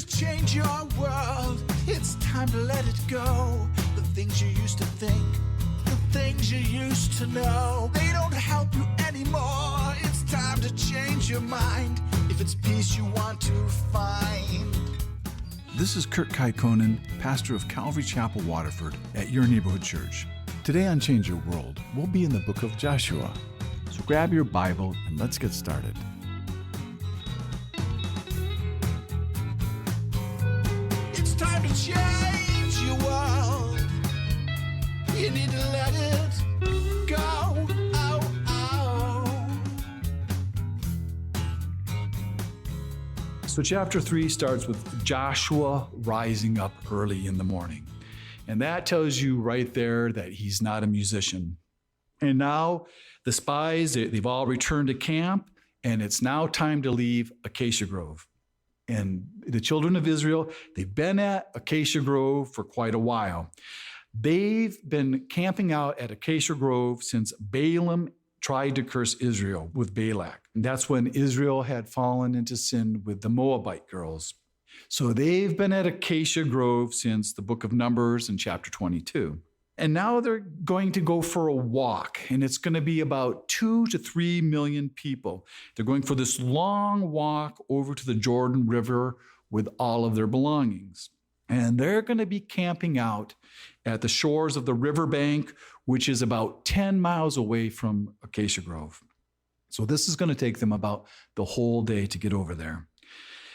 change your world. It's time to let it go. The things you used to think, the things you used to know, they don't help you anymore. It's time to change your mind. If it's peace you want to find. This is Kurt Kaikonen, pastor of Calvary Chapel, Waterford, at your neighborhood church. Today on Change Your World, we'll be in the book of Joshua. So grab your Bible and let's get started. It's time to change your world. You need to let it go. So chapter 3 starts with Joshua rising up early in the morning. And that tells you right there that he's not a musician. And now the spies, they've all returned to camp, and it's now time to leave Acacia Grove. And the children of Israel, they've been at Acacia Grove for quite a while. They've been camping out at Acacia Grove since Balaam tried to curse Israel with Balak. And that's when Israel had fallen into sin with the Moabite girls. So they've been at Acacia Grove since the book of Numbers in chapter 22. And now they're going to go for a walk, and it's going to be about 2 to 3 million people. They're going for this long walk over to the Jordan River with all of their belongings. And they're going to be camping out at the shores of the riverbank, which is about 10 miles away from Acacia Grove. So this is going to take them about the whole day to get over there.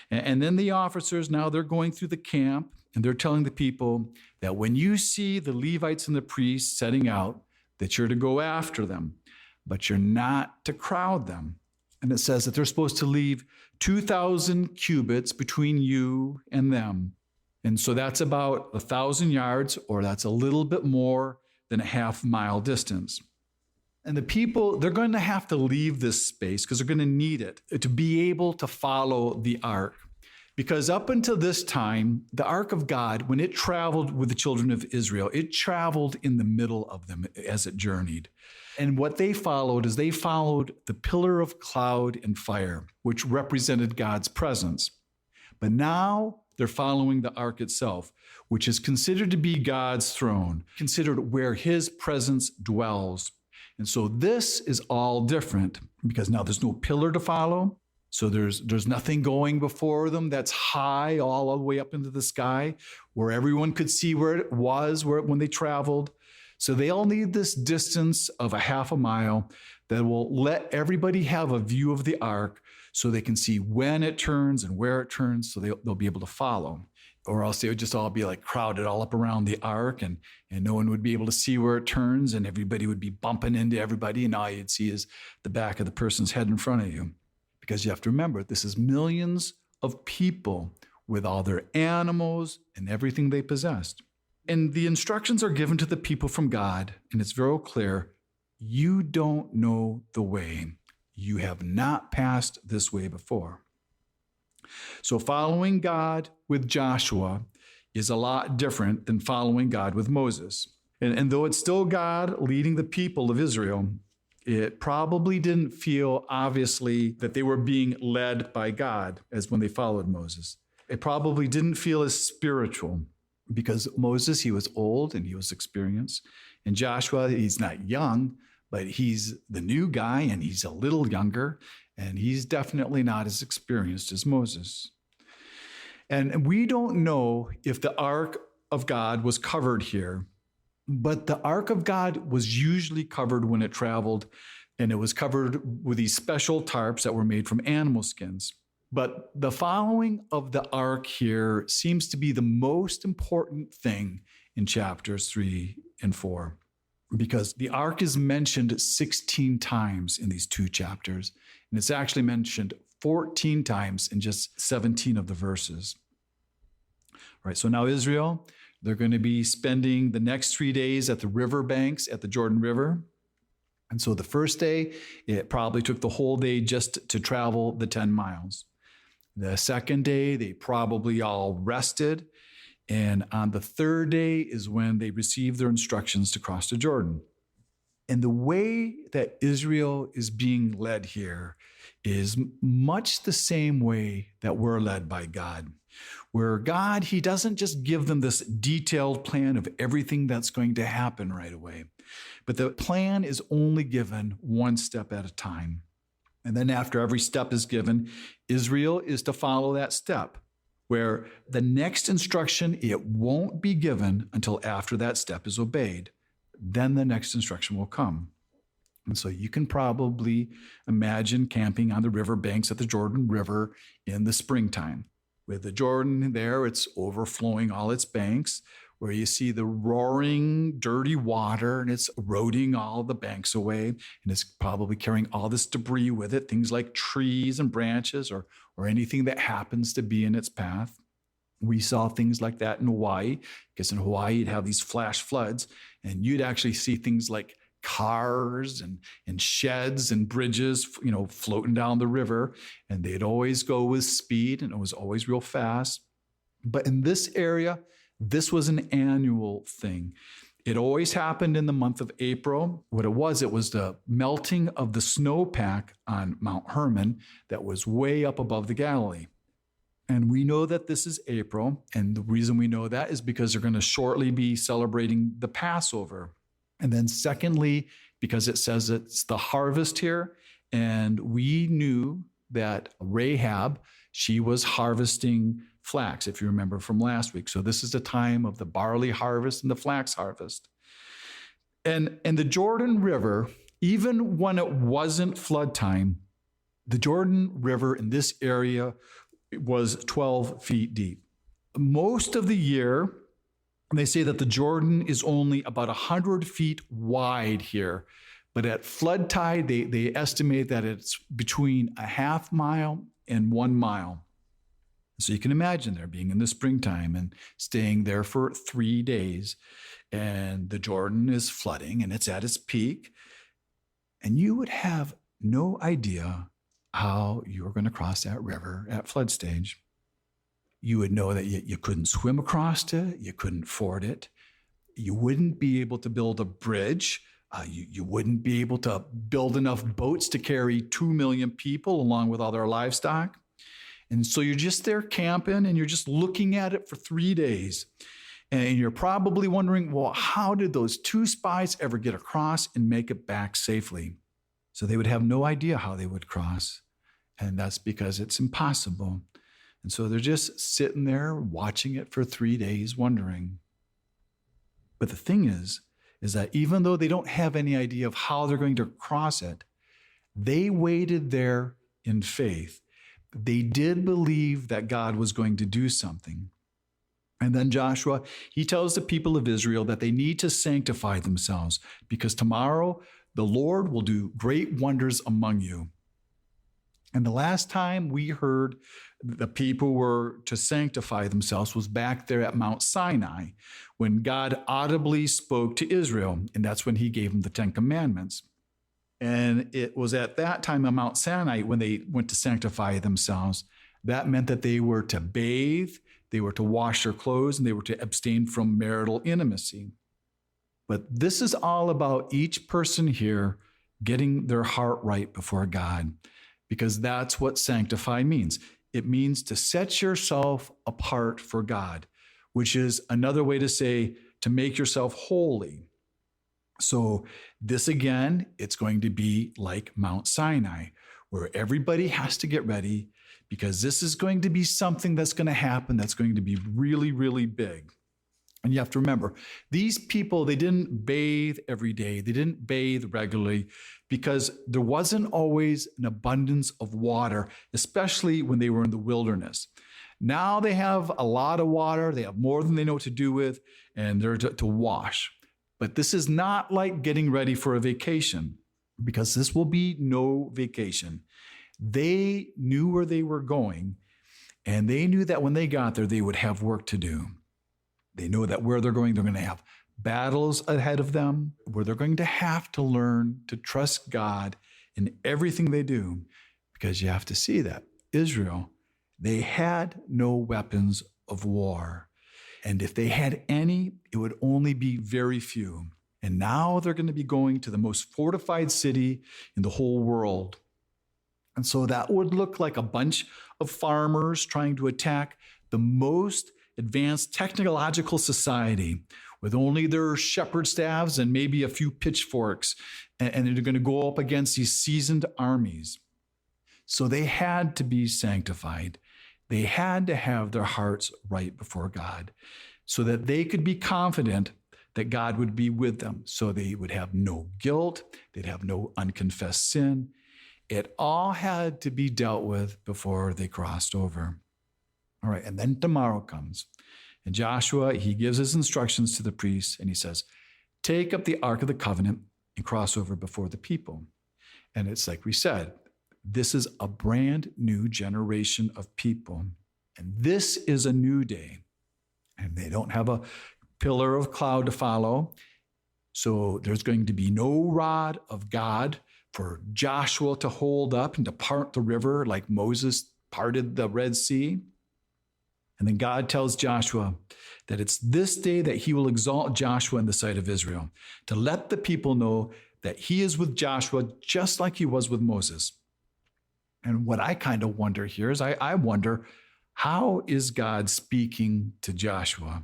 And then the officers, now they're going through the camp, and they're telling the people that when you see the Levites and the priests setting out, that you're to go after them, but you're not to crowd them. And it says that they're supposed to leave 2,000 cubits between you and them. And so that's about 1,000 yards, or that's a little bit more than a half-mile distance. And the people, they're going to have to leave this space because they're going to need it to be able to follow the ark. Because up until this time, the ark of God, when it traveled with the children of Israel, it traveled in the middle of them as it journeyed. And what they followed is they followed the pillar of cloud and fire, which represented God's presence. But now they're following the ark itself, which is considered to be God's throne, considered where his presence dwells. And so this is all different because now there's no pillar to follow. So there's nothing going before them that's high all the way up into the sky where everyone could see where it was when they traveled. So they all need this distance of a half a mile that will let everybody have a view of the ark so they can see when it turns and where it turns, so they'll be able to follow. Or else they would just all be like crowded all up around the ark, and no one would be able to see where it turns, and everybody would be bumping into everybody, and all you'd see is the back of the person's head in front of you. Because you have to remember, this is millions of people with all their animals and everything they possessed. And the instructions are given to the people from God, and it's very clear, you don't know the way. You have not passed this way before. So following God with Joshua is a lot different than following God with Moses. And though it's still God leading the people of Israel, it probably didn't feel obviously that they were being led by God as when they followed Moses. It probably didn't feel as spiritual because Moses, he was old and he was experienced. And Joshua, he's not young, but he's the new guy and he's a little younger. And he's definitely not as experienced as Moses. And we don't know if the ark of God was covered here, but the ark of God was usually covered when it traveled, and it was covered with these special tarps that were made from animal skins. But the following of the ark here seems to be the most important thing in chapters 3 and 4. Because the ark is mentioned 16 times in these two chapters, and it's actually mentioned 14 times in just 17 of the verses. All right, so now Israel, they're going to be spending the next 3 days at the riverbanks at the Jordan River. And so the first day, it probably took the whole day just to travel the 10 miles. The second day, they probably all rested. And on the third day is when they received their instructions to cross the Jordan. And the way that Israel is being led here is much the same way that we're led by God. where God, he doesn't just give them this detailed plan of everything that's going to happen right away, but the plan is only given one step at a time. And then after every step is given, Israel is to follow that step, where the next instruction, it won't be given until after that step is obeyed. Then the next instruction will come. And so you can probably imagine camping on the riverbanks of the Jordan River in the springtime. With the Jordan there, it's overflowing all its banks, where you see the roaring, dirty water, and it's eroding all the banks away, and it's probably carrying all this debris with it, things like trees and branches or anything that happens to be in its path. We saw things like that in Hawaii, because in Hawaii, you'd have these flash floods, and you'd actually see things like cars and sheds and bridges, floating down the river, and they'd always go with speed, and it was always real fast. But in this area, this was an annual thing. It always happened in the month of April. What it was the melting of the snowpack on Mount Hermon that was way up above the Galilee. And we know that this is April, and the reason we know that is because they're going to shortly be celebrating the Passover. And then secondly, because it says it's the harvest here, and we knew that Rahab, she was harvesting flax, if you remember from last week. So this is the time of the barley harvest and the flax harvest. And the Jordan River, even when it wasn't flood time, the Jordan River in this area was 12 feet deep. Most of the year, they say that the Jordan is only about 100 feet wide here, but at flood tide, they estimate that it's between a half mile and 1 mile. So you can imagine there being in the springtime and staying there for 3 days, and the Jordan is flooding and it's at its peak, and you would have no idea how you were going to cross that river at flood stage. You would know that you couldn't swim across it, you couldn't ford it, you wouldn't be able to build a bridge, you wouldn't be able to build enough boats to carry 2 million people along with all their livestock. And so you're just there camping and you're just looking at it for 3 days. And you're probably wondering, well, how did those 2 spies ever get across and make it back safely? So they would have no idea how they would cross. And that's because it's impossible. And so they're just sitting there watching it for 3 days, wondering. But the thing is that even though they don't have any idea of how they're going to cross it, they waited there in faith. They did believe that God was going to do something. And then Joshua, he tells the people of Israel that they need to sanctify themselves because tomorrow the Lord will do great wonders among you. And the last time we heard the people were to sanctify themselves was back there at Mount Sinai when God audibly spoke to Israel, and that's when he gave them the 10 Commandments. And it was at that time on Mount Sinai when they went to sanctify themselves. That meant that they were to bathe, they were to wash their clothes, and they were to abstain from marital intimacy. But this is all about each person here getting their heart right before God, because that's what sanctify means. It means to set yourself apart for God, which is another way to say to make yourself holy. So this again, it's going to be like Mount Sinai, where everybody has to get ready because this is going to be something that's going to happen that's going to be really, really big. And you have to remember, these people, they didn't bathe every day. They didn't bathe regularly because there wasn't always an abundance of water, especially when they were in the wilderness. Now they have a lot of water. They have more than they know what to do with, and they're to wash. But this is not like getting ready for a vacation because this will be no vacation. They knew where they were going, and they knew that when they got there, they would have work to do. They know that where they're going to have battles ahead of them, where they're going to have to learn to trust God in everything they do, because you have to see that Israel, they had no weapons of war. And if they had any, it would only be very few. And now they're going to be going to the most fortified city in the whole world. And so that would look like a bunch of farmers trying to attack the most advanced technological society with only their shepherd staffs and maybe a few pitchforks, and they're going to go up against these seasoned armies. So they had to be sanctified. They had to have their hearts right before God so that they could be confident that God would be with them. So they would have no guilt. They'd have no unconfessed sin. It all had to be dealt with before they crossed over. All right, and then tomorrow comes. And Joshua, he gives his instructions to the priests, and he says, take up the Ark of the Covenant and cross over before the people. And it's like we said, this is a brand new generation of people. And this is a new day. And they don't have a pillar of cloud to follow. So there's going to be no rod of God for Joshua to hold up and to part the river like Moses parted the Red Sea. And then God tells Joshua that it's this day that he will exalt Joshua in the sight of Israel, to let the people know that he is with Joshua just like he was with Moses. And what I kind of wonder here is I wonder, how is God speaking to Joshua?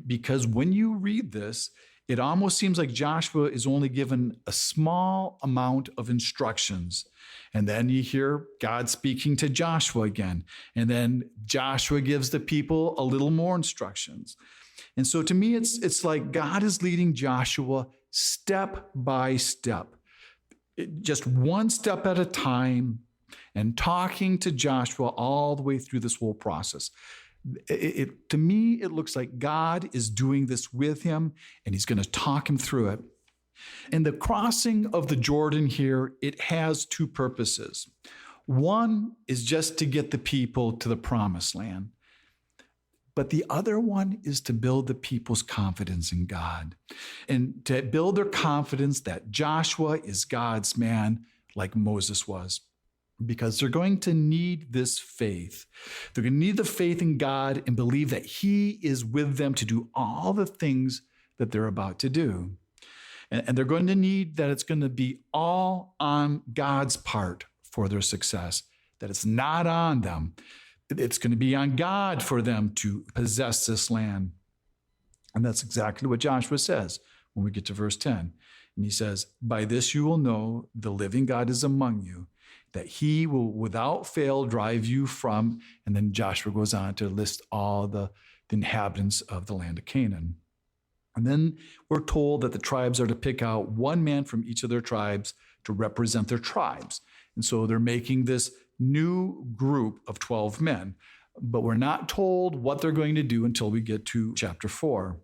Because when you read this, it almost seems like Joshua is only given a small amount of instructions. And then you hear God speaking to Joshua again. And then Joshua gives the people a little more instructions. And so to me, it's like God is leading Joshua step by step, just one step at a time, and talking to Joshua all the way through this whole process. To me, it looks like God is doing this with him, and he's going to talk him through it. And the crossing of the Jordan here, it has two purposes. One is just to get the people to the promised land. But the other one is to build the people's confidence in God and to build their confidence that Joshua is God's man like Moses was. Because they're going to need this faith. They're going to need the faith in God and believe that he is with them to do all the things that they're about to do. And they're going to need that it's going to be all on God's part for their success, that it's not on them. It's going to be on God for them to possess this land. And that's exactly what Joshua says when we get to verse 10. And he says, by this you will know the living God is among you, that he will without fail drive you from, and then Joshua goes on to list all the inhabitants of the land of Canaan. And then we're told that the tribes are to pick out one man from each of their tribes to represent their tribes. And so they're making this new group of 12 men, but we're not told what they're going to do until we get to chapter 4.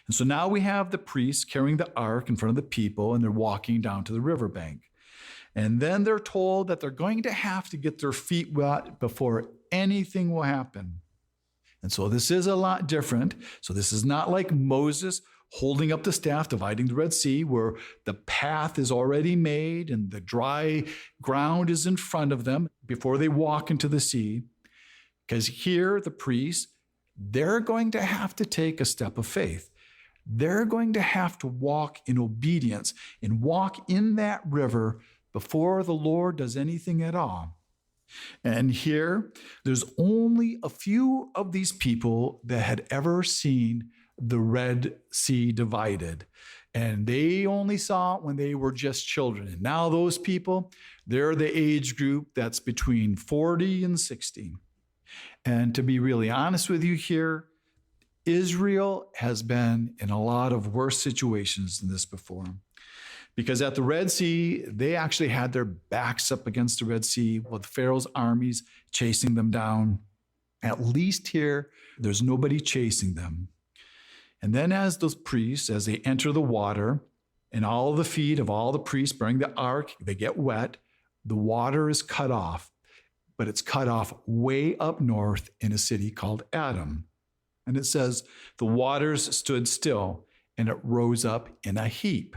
And so now we have the priests carrying the ark in front of the people, and they're walking down to the riverbank. And then they're told that they're going to have to get their feet wet before anything will happen. And so this is a lot different. So this is not like Moses holding up the staff, dividing the Red Sea, where the path is already made and the dry ground is in front of them before they walk into the sea. Because here, the priests, they're going to have to take a step of faith. They're going to have to walk in obedience and walk in that river before the Lord does anything at all. And here, there's only a few of these people that had ever seen the Red Sea divided. And they only saw it when they were just children. And now those people, they're the age group that's between 40 and 60. And to be really honest with you here, Israel has been in a lot of worse situations than this before. Because at the Red Sea, they actually had their backs up against the Red Sea with Pharaoh's armies chasing them down. At least here, there's nobody chasing them. And then as those priests, as they enter the water, and all the feet of all the priests bearing the ark, they get wet, the water is cut off. But it's cut off way up north in a city called Adam. And it says, the waters stood still, and it rose up in a heap.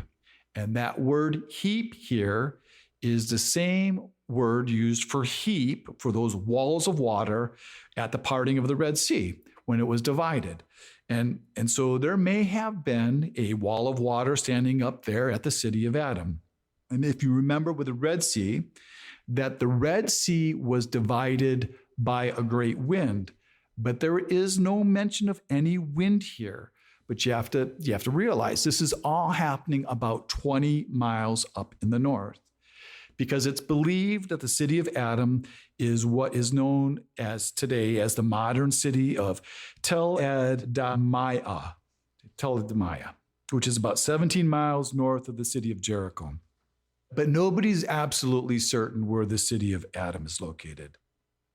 And that word heap here is the same word used for heap, for those walls of water at the parting of the Red Sea when it was divided. And so there may have been a wall of water standing up there at the city of Adam. And if you remember with the Red Sea, that the Red Sea was divided by a great wind. But there is no mention of any wind here. But you have to realize this is all happening about 20 miles up in the north, because it's believed that the city of Adam is what is known as today as the modern city of Tel Admaya, which is about 17 miles north of the city of Jericho. But nobody's absolutely certain where the city of Adam is located.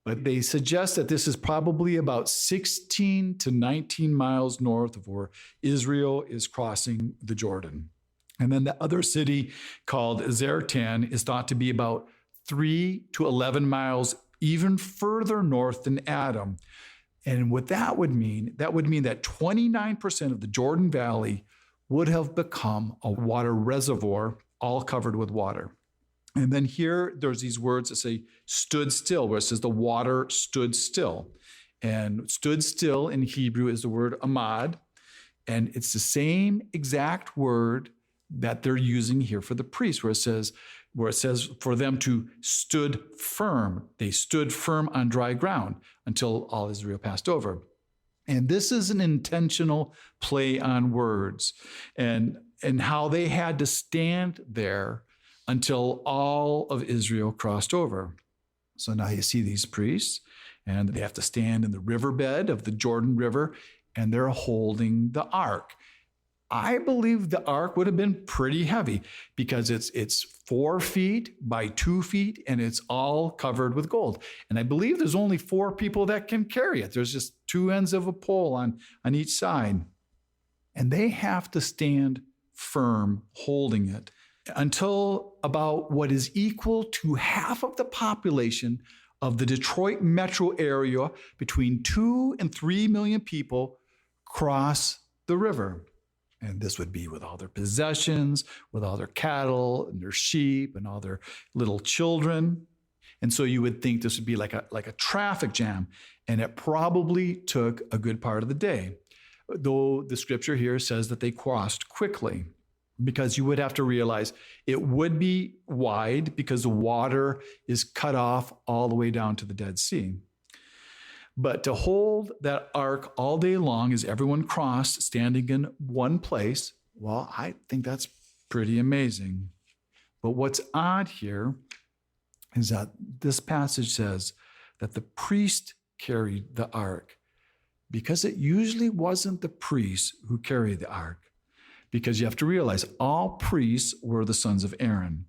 But they suggest that this is probably about 16 to 19 miles north of where Israel is crossing the Jordan. And then the other city called Zartan is thought to be about 3 to 11 miles even further north than Adam. And what that would mean that 29% of the Jordan Valley would have become a water reservoir, all covered with water. And then here, there's these words that say stood still, where it says the water stood still. And stood still in Hebrew is the word amad. And it's the same exact word that they're using here for the priests, where it says for them to stood firm. They stood firm on dry ground until all Israel passed over. And this is an intentional play on words and how they had to stand there until all of Israel crossed over. So now you see these priests, and they have to stand in the riverbed of the Jordan River, and they're holding the ark. I believe the ark would have been pretty heavy because it's 4 feet by 2 feet, and it's all covered with gold. And I believe there's only 4 people that can carry it. There's just 2 ends of a pole on each side. And they have to stand firm holding it until about what is equal to half of the population of the Detroit metro area, between 2 and 3 million people, cross the river. And this would be with all their possessions, with all their cattle and their sheep and all their little children. And so you would think this would be like a traffic jam. And it probably took a good part of the day, though the scripture here says that they crossed quickly, because you would have to realize it would be wide because the water is cut off all the way down to the Dead Sea. But to hold that ark all day long as everyone crossed, standing in one place, well, I think that's pretty amazing. But what's odd here is that this passage says that the priest carried the ark, because it usually wasn't the priests who carried the ark. Because you have to realize all priests were the sons of Aaron.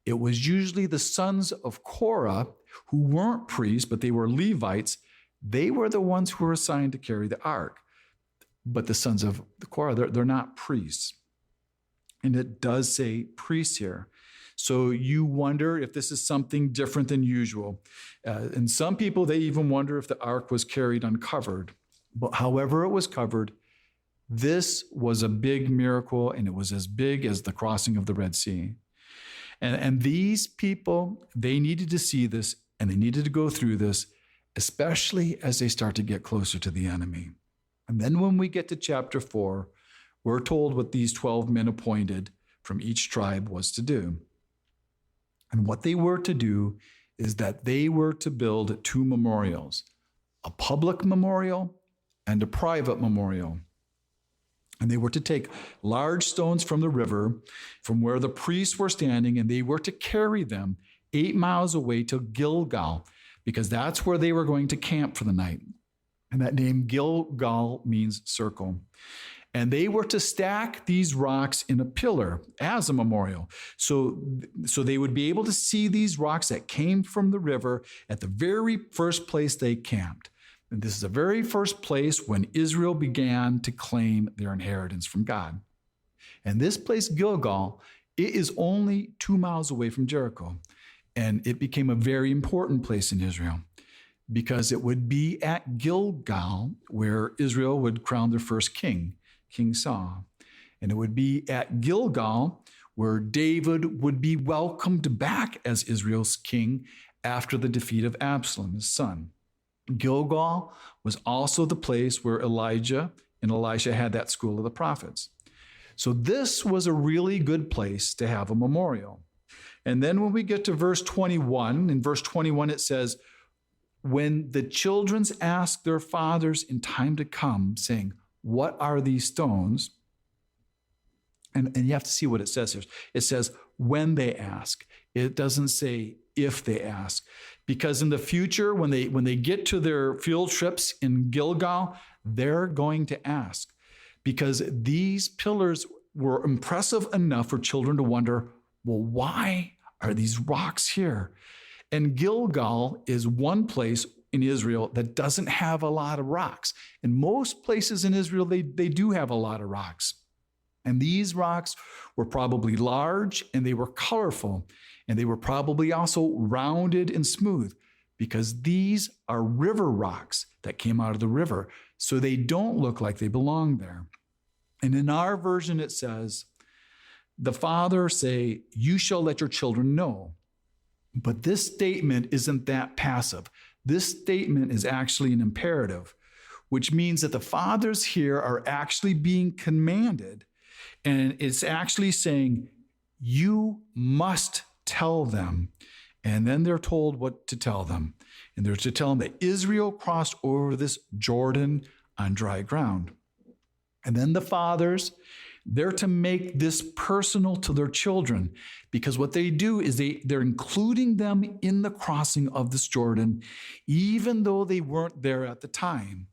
It was usually the sons of Korah who weren't priests, but they were Levites. They were the ones who were assigned to carry the ark. But the sons of Korah, they're not priests. And it does say priests here. So you wonder if this is something different than usual. And some people, they even wonder if the ark was carried uncovered. But however it was covered, this was a big miracle, and it was as big as the crossing of the Red Sea. And these people, they needed to see this, and they needed to go through this, especially as they start to get closer to the enemy. And then when we get to chapter 4, we're told what these 12 men appointed from each tribe was to do. And what they were to do is that they were to build 2 memorials, a public memorial and a private memorial. And they were to take large stones from the river, from where the priests were standing, and they were to carry them 8 miles away to Gilgal, because that's where they were going to camp for the night. And that name Gilgal means circle. And they were to stack these rocks in a pillar as a memorial. So they would be able to see these rocks that came from the river at the very first place they camped. And this is the very first place when Israel began to claim their inheritance from God. And this place, Gilgal, it is only 2 miles away from Jericho. And it became a very important place in Israel, because it would be at Gilgal where Israel would crown their first king, King Saul. And it would be at Gilgal where David would be welcomed back as Israel's king after the defeat of Absalom, his son. Gilgal was also the place where Elijah and Elisha had that school of the prophets. So this was a really good place to have a memorial. And then when we get to verse 21, in verse 21 it says, when the children ask their fathers in time to come, saying, what are these stones? And you have to see what it says here. It says, when they ask. It doesn't say if they ask. Because in the future, when they get to their field trips in Gilgal, they're going to ask. Because these pillars were impressive enough for children to wonder, well, why are these rocks here? And Gilgal is one place in Israel that doesn't have a lot of rocks. In most places in Israel, they do have a lot of rocks. And these rocks were probably large and they were colorful. And they were probably also rounded and smooth because these are river rocks that came out of the river. So they don't look like they belong there. And in our version, it says, the father say, you shall let your children know. But this statement isn't that passive. This statement is actually an imperative, which means that the fathers here are actually being commanded. And it's actually saying, you must tell them. And then they're told what to tell them. And they're to tell them that Israel crossed over this Jordan on dry ground. And then the fathers, they're to make this personal to their children, because what they do is they're including them in the crossing of this Jordan, even though they weren't there at the time.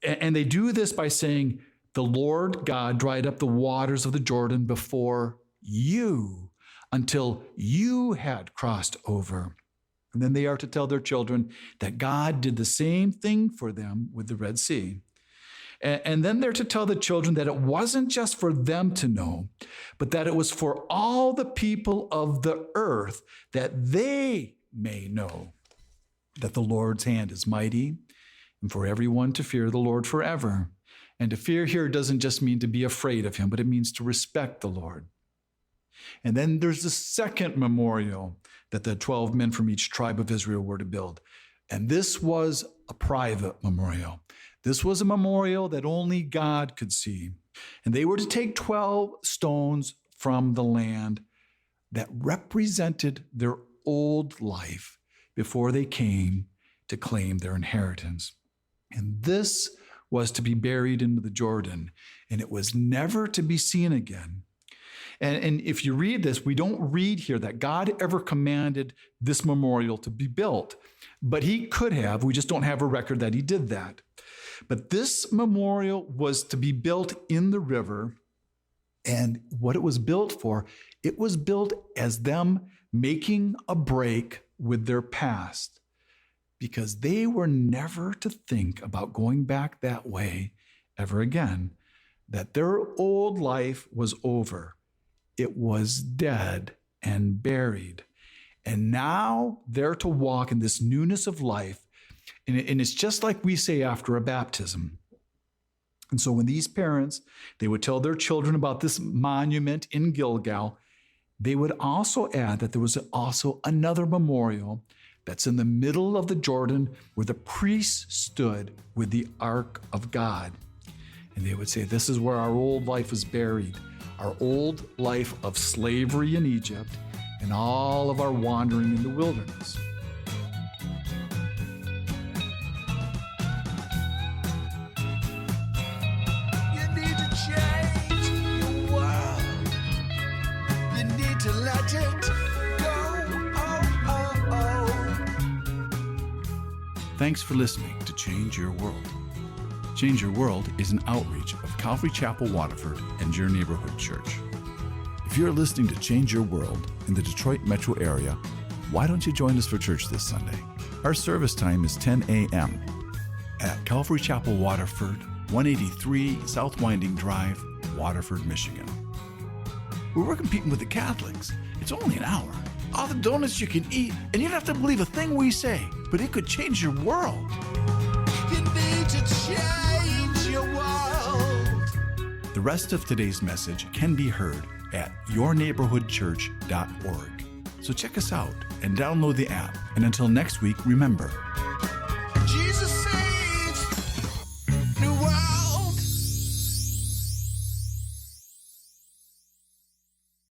And they do this by saying, the Lord God dried up the waters of the Jordan before you until you had crossed over. And then they are to tell their children that God did the same thing for them with the Red Sea. And then they're to tell the children that it wasn't just for them to know, but that it was for all the people of the earth, that they may know that the Lord's hand is mighty, and for everyone to fear the Lord forever. And to fear here doesn't just mean to be afraid of him, but it means to respect the Lord. And then there's the second memorial that the 12 men from each tribe of Israel were to build. And this was a private memorial. This was a memorial that only God could see. And they were to take 12 stones from the land that represented their old life before they came to claim their inheritance. And this was to be buried into the Jordan, and it was never to be seen again. And if you read this, we don't read here that God ever commanded this memorial to be built, but he could have. We just don't have a record that he did that. But this memorial was to be built in the river, and what it was built for, it was built as them making a break with their past, because they were never to think about going back that way ever again, that their old life was over. It was dead and buried. And now they're to walk in this newness of life. And it's just like we say after a baptism. And so when these parents, they would tell their children about this monument in Gilgal, they would also add that there was also another memorial that's in the middle of the Jordan where the priests stood with the Ark of God. And they would say, this is where our old life is buried, our old life of slavery in Egypt and all of our wandering in the wilderness. You need to change your world. You need to let it go. Oh, oh, oh. Thanks for listening to Change Your World. Change Your World is an outreach of Calvary Chapel, Waterford, and your neighborhood church. If you're listening to Change Your World in the Detroit metro area, why don't you join us for church this Sunday? Our service time is 10 a.m. at Calvary Chapel, Waterford, 183 South Winding Drive, Waterford, Michigan. We're competing with the Catholics. It's only an hour. All the donuts you can eat, and you don't have to believe a thing we say, but it could change your world. You need to change your world. The rest of today's message can be heard at yourneighborhoodchurch.org. So check us out and download the app. And until next week, remember,